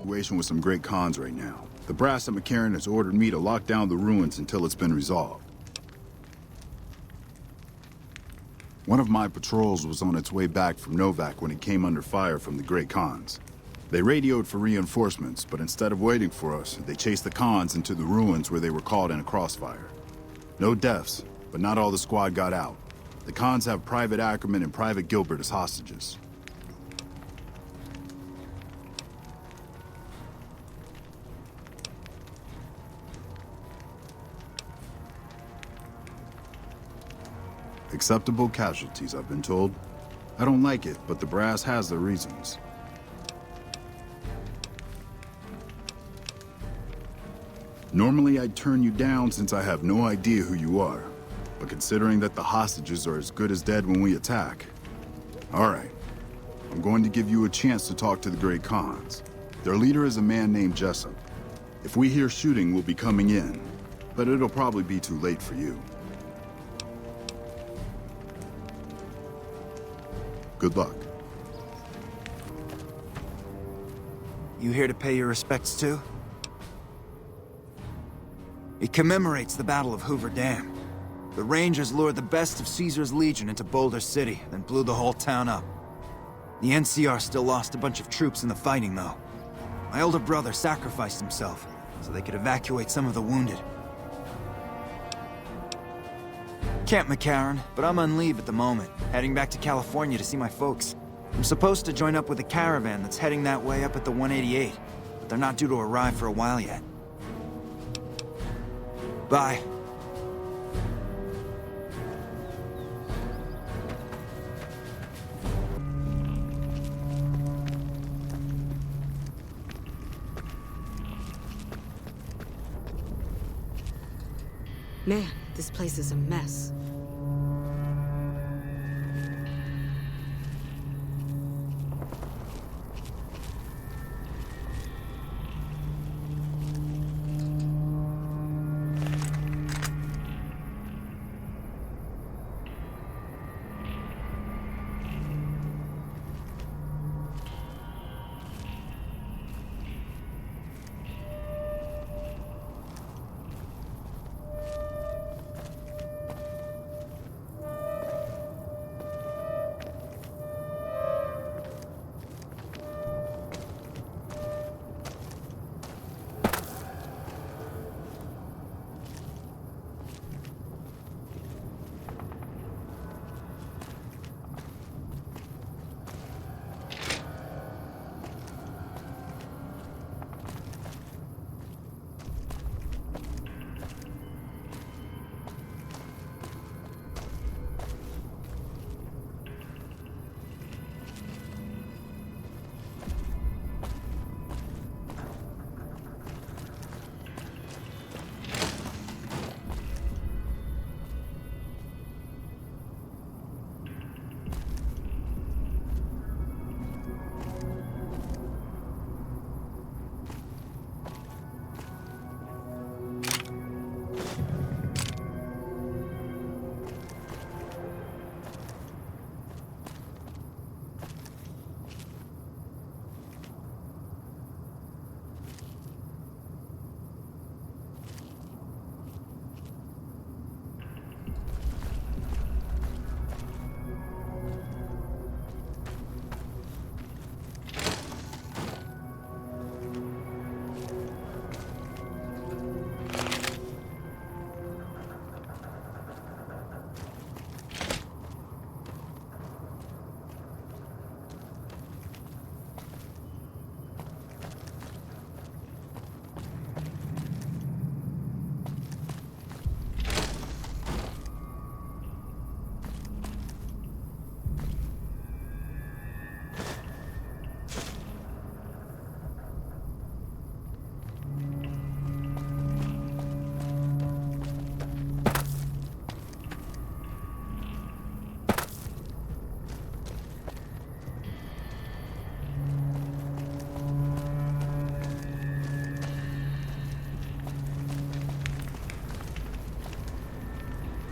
situation with some great cons right now. The brass at McCarran has ordered me to lock down the ruins until it's been resolved. One of my patrols was on its way back from Novak when it came under fire from the Great Khans. They radioed for reinforcements, but instead of waiting for us, they chased the Khans into the ruins where they were caught in a crossfire. No deaths, but not all the squad got out. The Khans have Private Ackerman and Private Gilbert as hostages. Acceptable casualties, I've been told. I don't like it, but the brass has their reasons. Normally I'd turn you down since I have no idea who you are. But considering that the hostages are as good as dead when we attack... Alright. I'm going to give you a chance to talk to the Great Khans. Their leader is a man named Jessup. If we hear shooting, we'll be coming in. But it'll probably be too late for you. Good luck. You here to pay your respects too? It commemorates the Battle of Hoover Dam. The Rangers lured the best of Caesar's Legion into Boulder City, then blew the whole town up. The NCR still lost a bunch of troops in the fighting, though. My older brother sacrificed himself, so they could evacuate some of the wounded. Camp McCarran, but I'm on leave at the moment, heading back to California to see my folks. I'm supposed to join up with a caravan that's heading that way up at the 188, but they're not due to arrive for a while yet. Bye. Man, this place is a mess.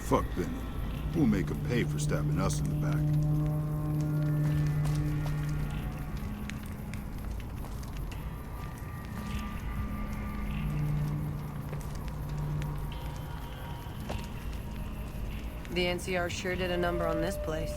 Fuck Benny. We'll make him pay for stabbing us in the back. The NCR sure did a number on this place.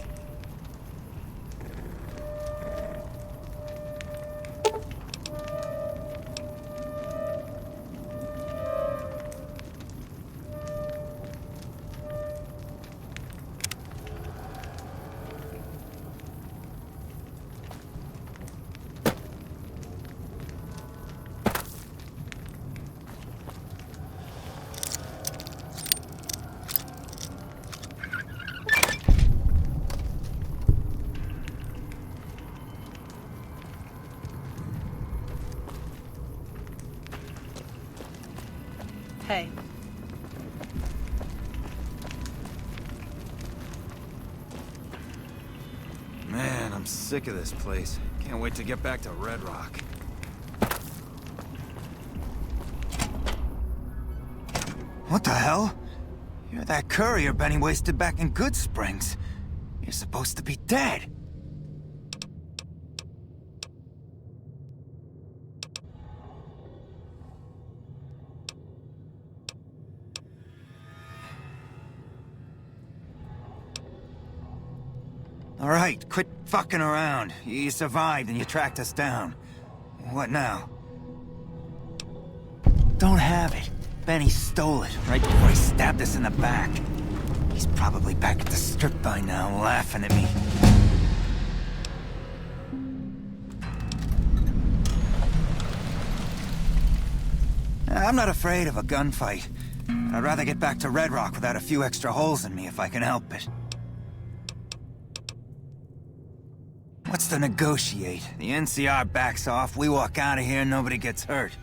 Hey. Man, I'm sick of this place. Can't wait to get back to Red Rock. What the hell? You're that courier Benny wasted back in Good Springs. You're supposed to be dead. All right, quit fucking around. You survived and you tracked us down. What now? Don't have it. Benny stole it right before he stabbed us in the back. He's probably back at the strip by now, laughing at me. I'm not afraid of a gunfight. I'd rather get back to Red Rock without a few extra holes in me if I can help it. What's to negotiate? The NCR backs off, we walk out of here, nobody gets hurt.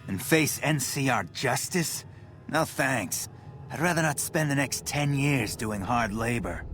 And face NCR justice? No thanks. I'd rather not spend the next 10 years doing hard labor.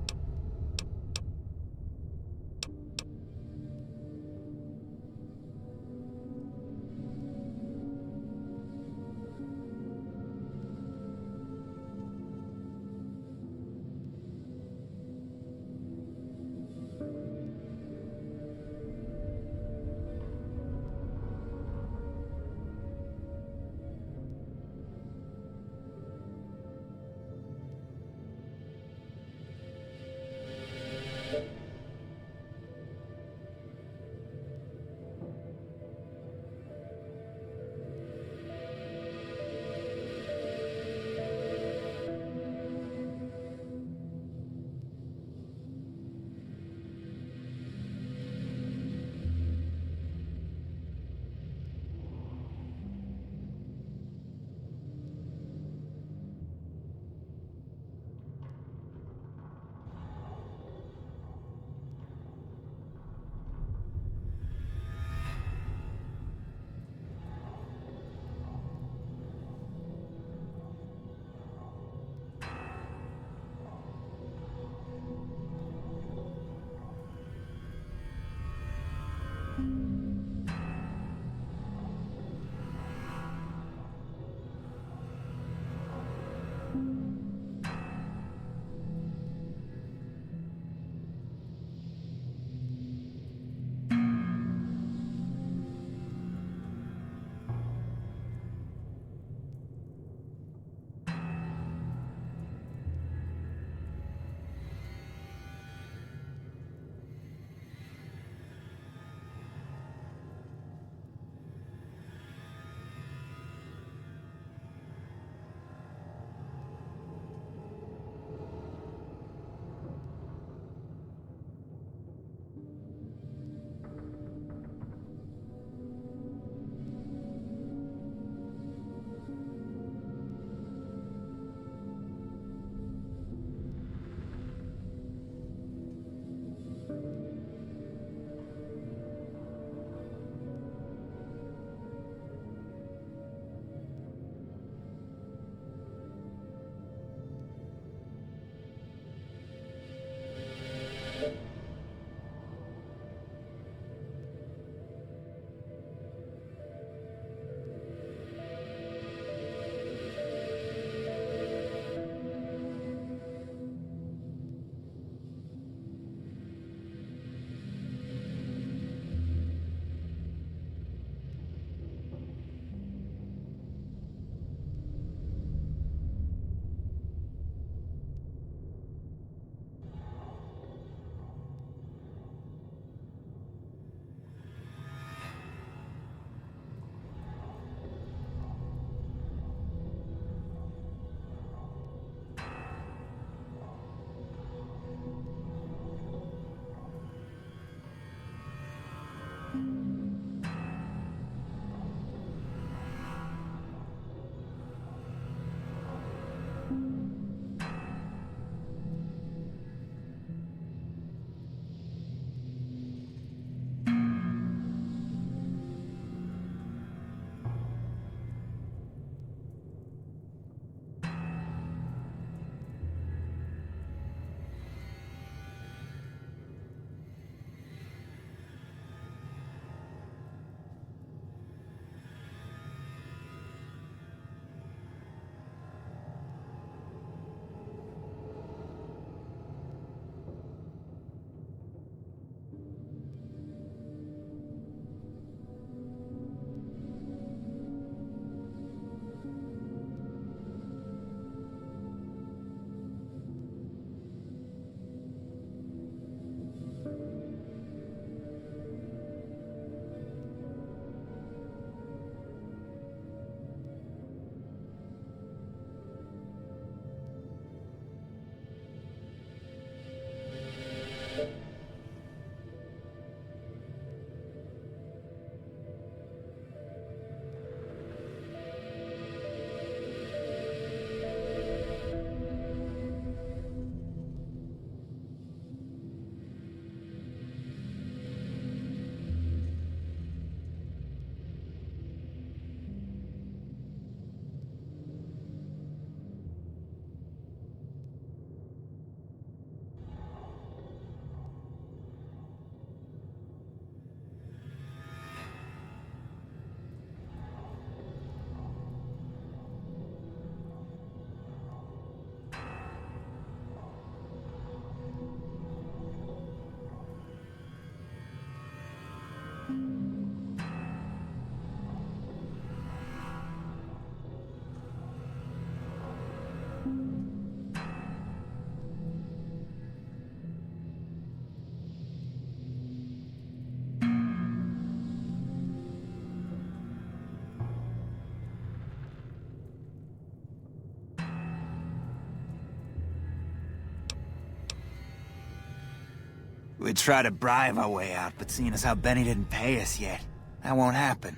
We'd try to bribe our way out, but seeing as how Benny didn't pay us yet, that won't happen.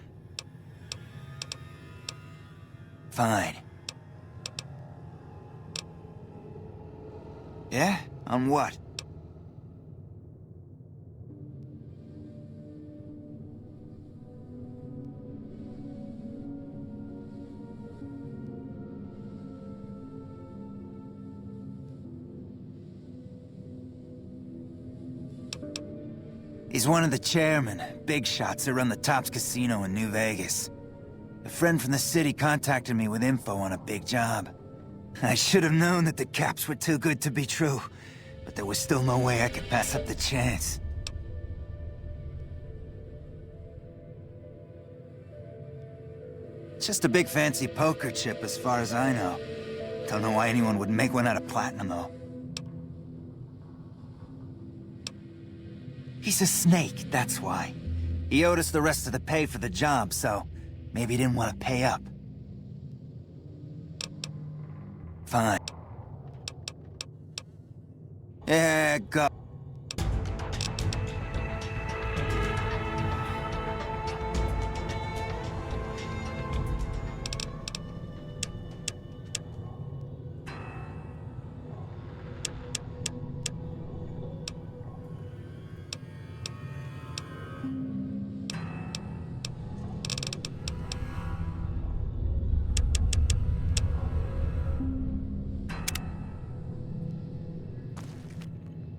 Fine. Yeah? On what? He's one of the chairmen, big shots that run the Tops Casino in New Vegas. A friend from the city contacted me with info on a big job. I should have known that the caps were too good to be true, but there was still no way I could pass up the chance. It's just a big fancy poker chip as far as I know. Don't know why anyone would make one out of platinum, though. He's a snake, that's why. He owed us the rest of the pay for the job, so maybe he didn't want to pay up. Fine. Yeah, go.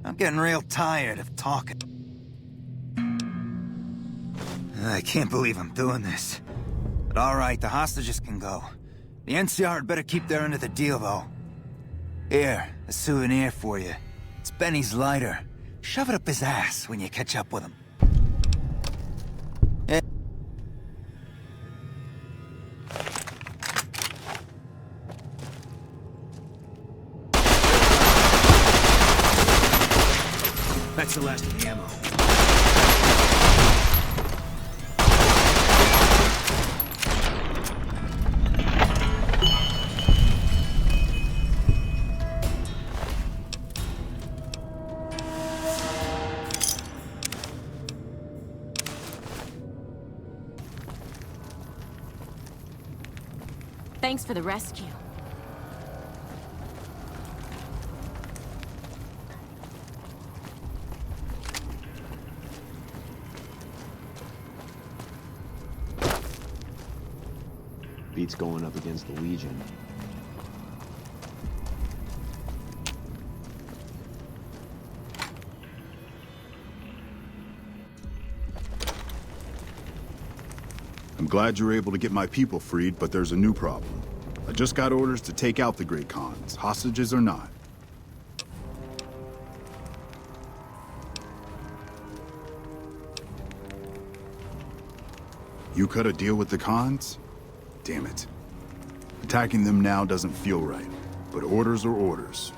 I'm getting real tired of talking. I can't believe I'm doing this. But alright, the hostages can go. The NCR had better keep their end of the deal, though. Here, a souvenir for you. It's Benny's lighter. Shove it up his ass when you catch up with him. That's the last of the ammo. Thanks for the rescue. Beats going up against the Legion. I'm glad you were able to get my people freed, but there's a new problem. I just got orders to take out the Great Khans, hostages or not. You cut a deal with the Khans? Damn it. Attacking them now doesn't feel right, but orders are orders.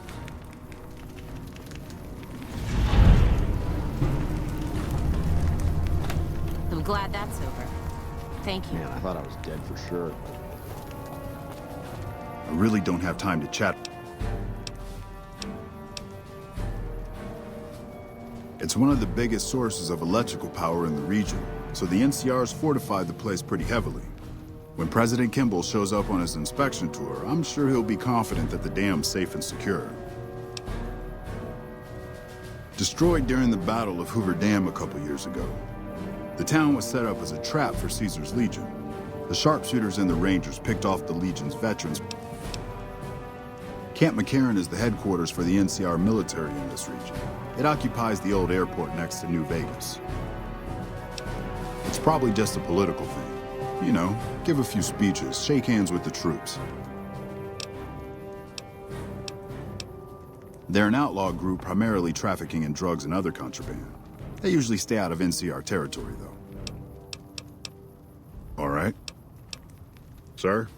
I'm glad that's over. Thank you. Man, I thought I was dead for sure. I really don't have time to chat. It's one of the biggest sources of electrical power in the region, so the NCR's fortified the place pretty heavily. When President Kimball shows up on his inspection tour, I'm sure he'll be confident that the dam's safe and secure. Destroyed during the Battle of Hoover Dam a couple years ago, the town was set up as a trap for Caesar's Legion. The sharpshooters and the Rangers picked off the Legion's veterans. Camp McCarran is the headquarters for the NCR military in this region. It occupies the old airport next to New Vegas. It's probably just a political thing. You know, give a few speeches, shake hands with the troops. They're an outlaw group primarily trafficking in drugs and other contraband. They usually stay out of NCR territory, though. All right. Sir?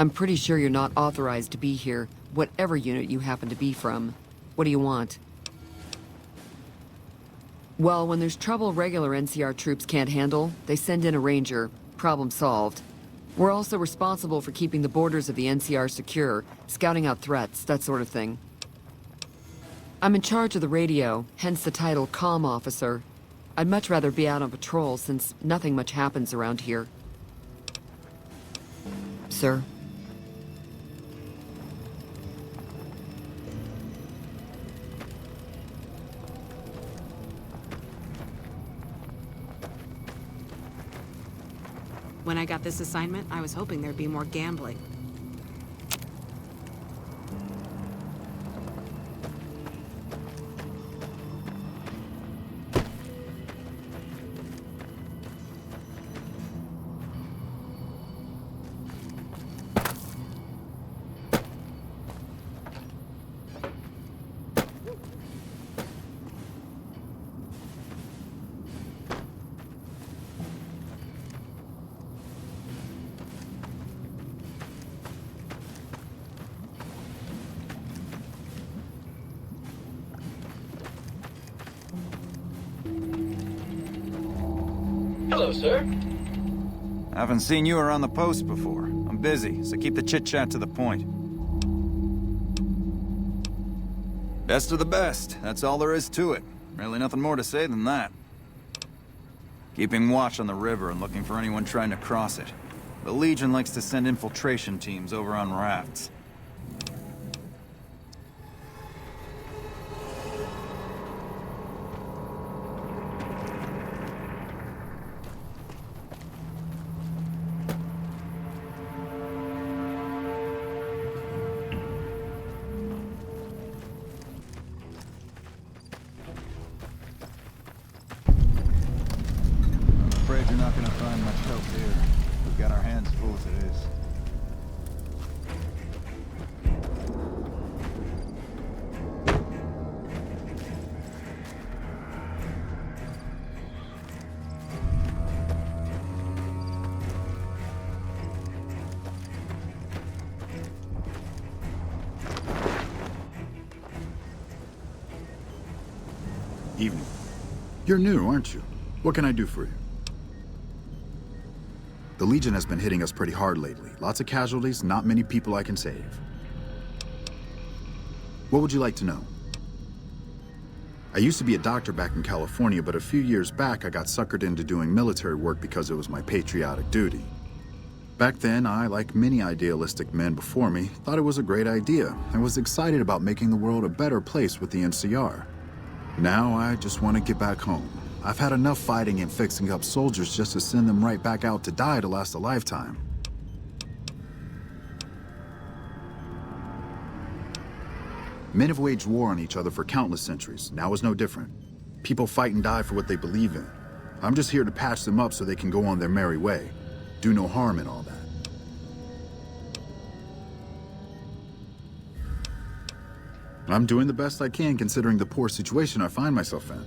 I'm pretty sure you're not authorized to be here, whatever unit you happen to be from. What do you want? Well, when there's trouble regular NCR troops can't handle, they send in a ranger. Problem solved. We're also responsible for keeping the borders of the NCR secure, scouting out threats, that sort of thing. I'm in charge of the radio, hence the title Comm Officer. I'd much rather be out on patrol since nothing much happens around here. Sir? When I got this assignment, I was hoping there'd be more gambling. Hello, sir. Haven't seen you around the post before. I'm busy, so keep the chit-chat to the point. Best of the best. That's all there is to it. Really nothing more to say than that. Keeping watch on the river and looking for anyone trying to cross it. The Legion likes to send infiltration teams over on rafts. Afraid you're not gonna find much help here. We've got our hands full as it is. Evening. You're new, aren't you? What can I do for you? The Legion has been hitting us pretty hard lately. Lots of casualties, not many people I can save. What would you like to know? I used to be a doctor back in California, but a few years back I got suckered into doing military work because it was my patriotic duty. Back then, I, like many idealistic men before me, thought it was a great idea and was excited about making the world a better place with the NCR. Now I just want to get back home. I've had enough fighting and fixing up soldiers just to send them right back out to die to last a lifetime. Men have waged war on each other for countless centuries. Now is no different. People fight and die for what they believe in. I'm just here to patch them up so they can go on their merry way. Do no harm in all that. I'm doing the best I can considering the poor situation I find myself in.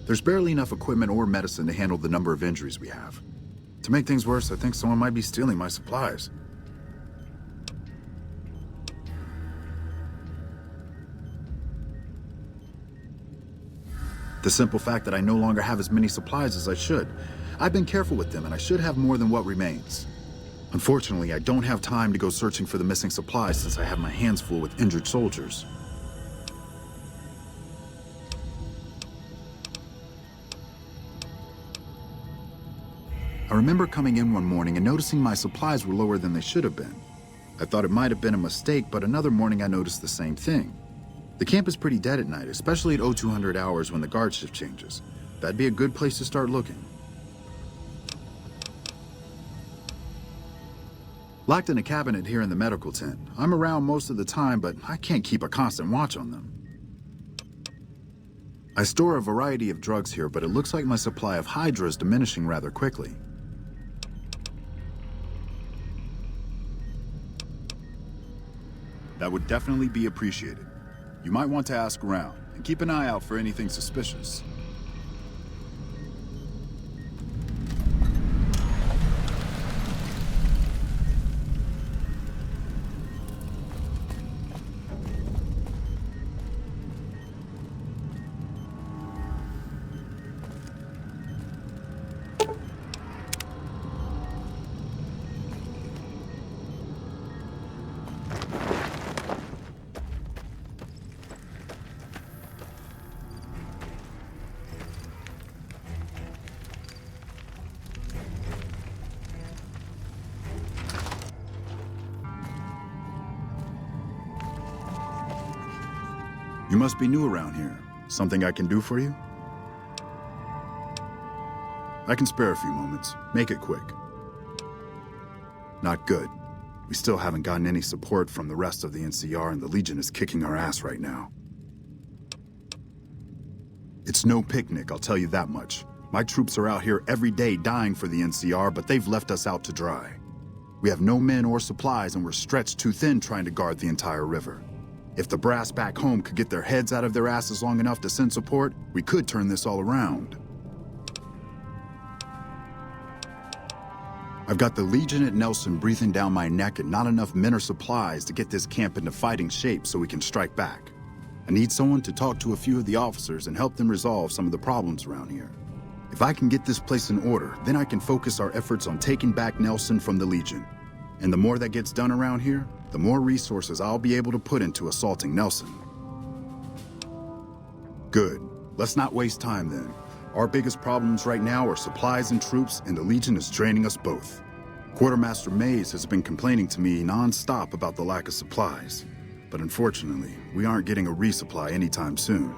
There's barely enough equipment or medicine to handle the number of injuries we have. To make things worse, I think someone might be stealing my supplies. The simple fact that I no longer have as many supplies as I should. I've been careful with them and I should have more than what remains. Unfortunately, I don't have time to go searching for the missing supplies since I have my hands full with injured soldiers. I remember coming in one morning and noticing my supplies were lower than they should have been. I thought it might have been a mistake, but another morning I noticed the same thing. The camp is pretty dead at night, especially at 0200 hours when the guard shift changes. That'd be a good place to start looking. Locked in a cabinet here in the medical tent. I'm around most of the time, but I can't keep a constant watch on them. I store a variety of drugs here, but it looks like my supply of Hydra is diminishing rather quickly. That would definitely be appreciated. You might want to ask around, and keep an eye out for anything suspicious. You must be new around here. Something I can do for you? I can spare a few moments. Make it quick. Not good. We still haven't gotten any support from the rest of the NCR, and the Legion is kicking our ass right now. It's no picnic, I'll tell you that much. My troops are out here every day dying for the NCR, but they've left us out to dry. We have no men or supplies, and we're stretched too thin trying to guard the entire river. If the brass back home could get their heads out of their asses long enough to send support, we could turn this all around. I've got the Legion at Nelson breathing down my neck and not enough men or supplies to get this camp into fighting shape so we can strike back. I need someone to talk to a few of the officers and help them resolve some of the problems around here. If I can get this place in order, then I can focus our efforts on taking back Nelson from the Legion. And the more that gets done around here, the more resources I'll be able to put into assaulting Nelson. Good. Let's not waste time then. Our biggest problems right now are supplies and troops, and the Legion is draining us both. Quartermaster Mays has been complaining to me non-stop about the lack of supplies. But unfortunately, we aren't getting a resupply anytime soon.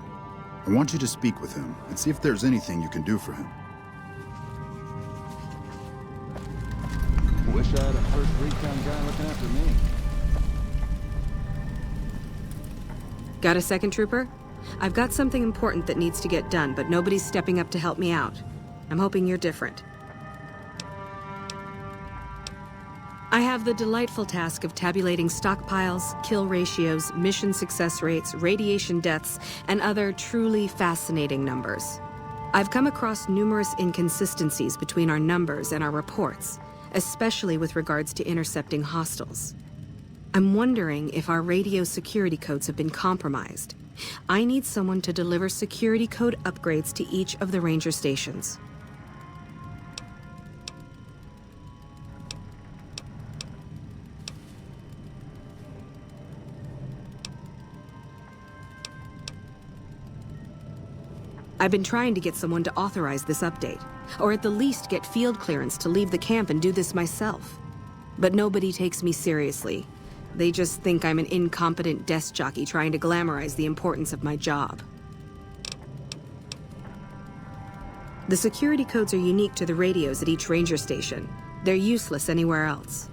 I want you to speak with him and see if there's anything you can do for him. Wish I had a first recon guy looking after me. Got a second, Trooper? I've got something important that needs to get done, but nobody's stepping up to help me out. I'm hoping you're different. I have the delightful task of tabulating stockpiles, kill ratios, mission success rates, radiation deaths, and other truly fascinating numbers. I've come across numerous inconsistencies between our numbers and our reports, especially with regards to intercepting hostiles. I'm wondering if our radio security codes have been compromised. I need someone to deliver security code upgrades to each of the ranger stations. I've been trying to get someone to authorize this update, or at the least get field clearance to leave the camp and do this myself. But nobody takes me seriously. They just think I'm an incompetent desk jockey trying to glamorize the importance of my job. The security codes are unique to the radios at each ranger station. They're useless anywhere else.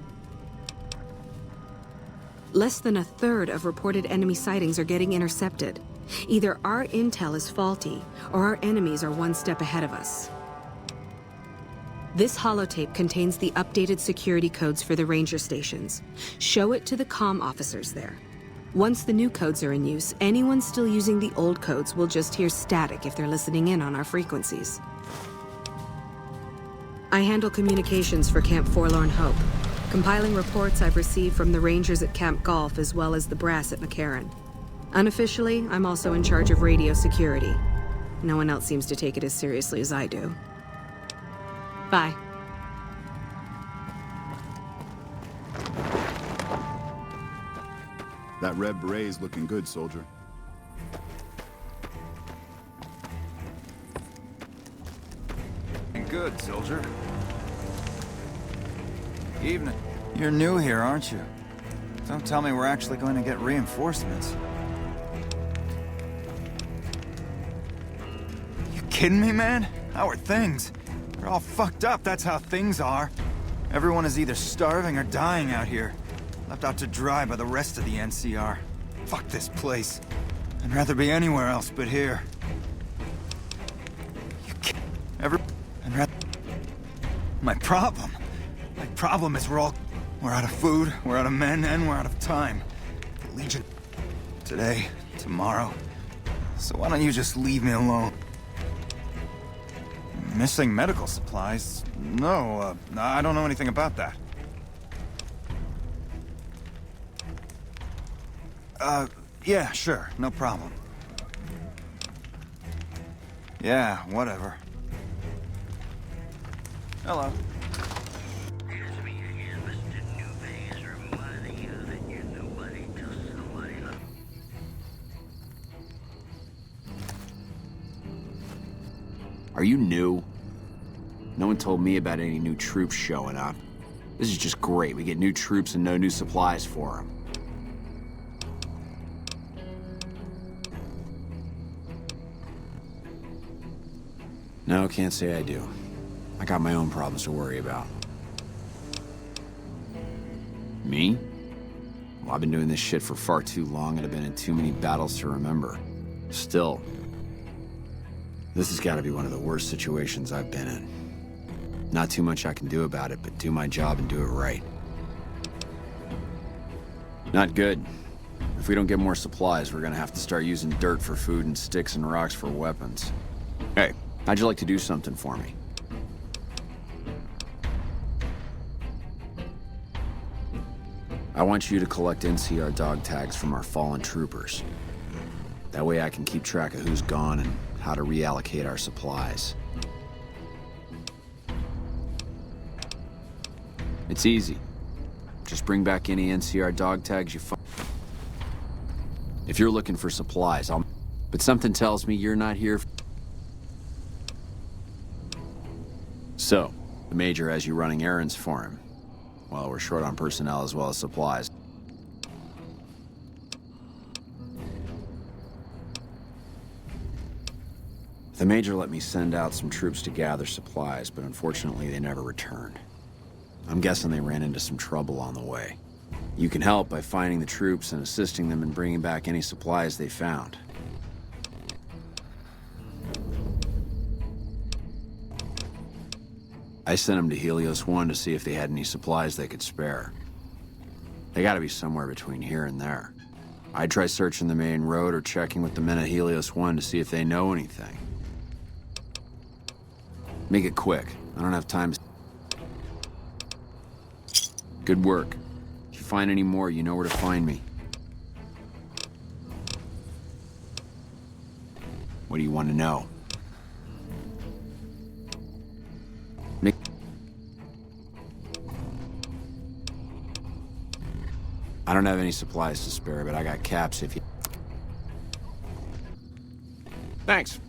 Less than a third of reported enemy sightings are getting intercepted. Either our intel is faulty, or our enemies are one step ahead of us. This holotape contains the updated security codes for the ranger stations. Show it to the comm officers there. Once the new codes are in use, anyone still using the old codes will just hear static if they're listening in on our frequencies. I handle communications for Camp Forlorn Hope, compiling reports I've received from the rangers at Camp Golf as well as the brass at McCarran. Unofficially, I'm also in charge of radio security. No one else seems to take it as seriously as I do. Bye. That red beret's looking good, soldier. Good, soldier. Evening. You're new here, aren't you? Don't tell me we're actually going to get reinforcements. You kidding me, man? How are things? They're all fucked up, that's how things are. Everyone is either starving or dying out here. Left out to dry by the rest of the NCR. Fuck this place. I'd rather be anywhere else but here. My problem is we're out of food, we're out of men, and we're out of time. The Legion... today, tomorrow. So why don't you just leave me alone? Missing medical supplies? No, I don't know anything about that. Yeah, sure, no problem. Yeah, whatever. Hello. Are you new? No one told me about any new troops showing up. This is just great. We get new troops and no new supplies for them. No, can't say I do. I got my own problems to worry about. Me? Well, I've been doing this shit for far too long and I've been in too many battles to remember. Still, this has got to be one of the worst situations I've been in. Not too much I can do about it, but do my job and do it right. Not good. If we don't get more supplies, we're gonna have to start using dirt for food and sticks and rocks for weapons. Hey, how'd you like to do something for me? I want you to collect NCR dog tags from our fallen troopers. That way I can keep track of who's gone and how to reallocate our supplies. It's easy. Just bring back any NCR dog tags you find. If you're looking for supplies, I'll... But something tells me you're not here... So, the Major has you running errands for him. Well, we're short on personnel as well as supplies. The Major let me send out some troops to gather supplies, but unfortunately they never returned. I'm guessing they ran into some trouble on the way. You can help by finding the troops and assisting them in bringing back any supplies they found. I sent them to Helios 1 to see if they had any supplies they could spare. They gotta be somewhere between here and there. I'd try searching the main road or checking with the men at Helios 1 to see if they know anything. Make it quick. I don't have time to... Good work. If you find any more, you know where to find me. What do you want to know? I don't have any supplies to spare, but I got caps if you... Thanks.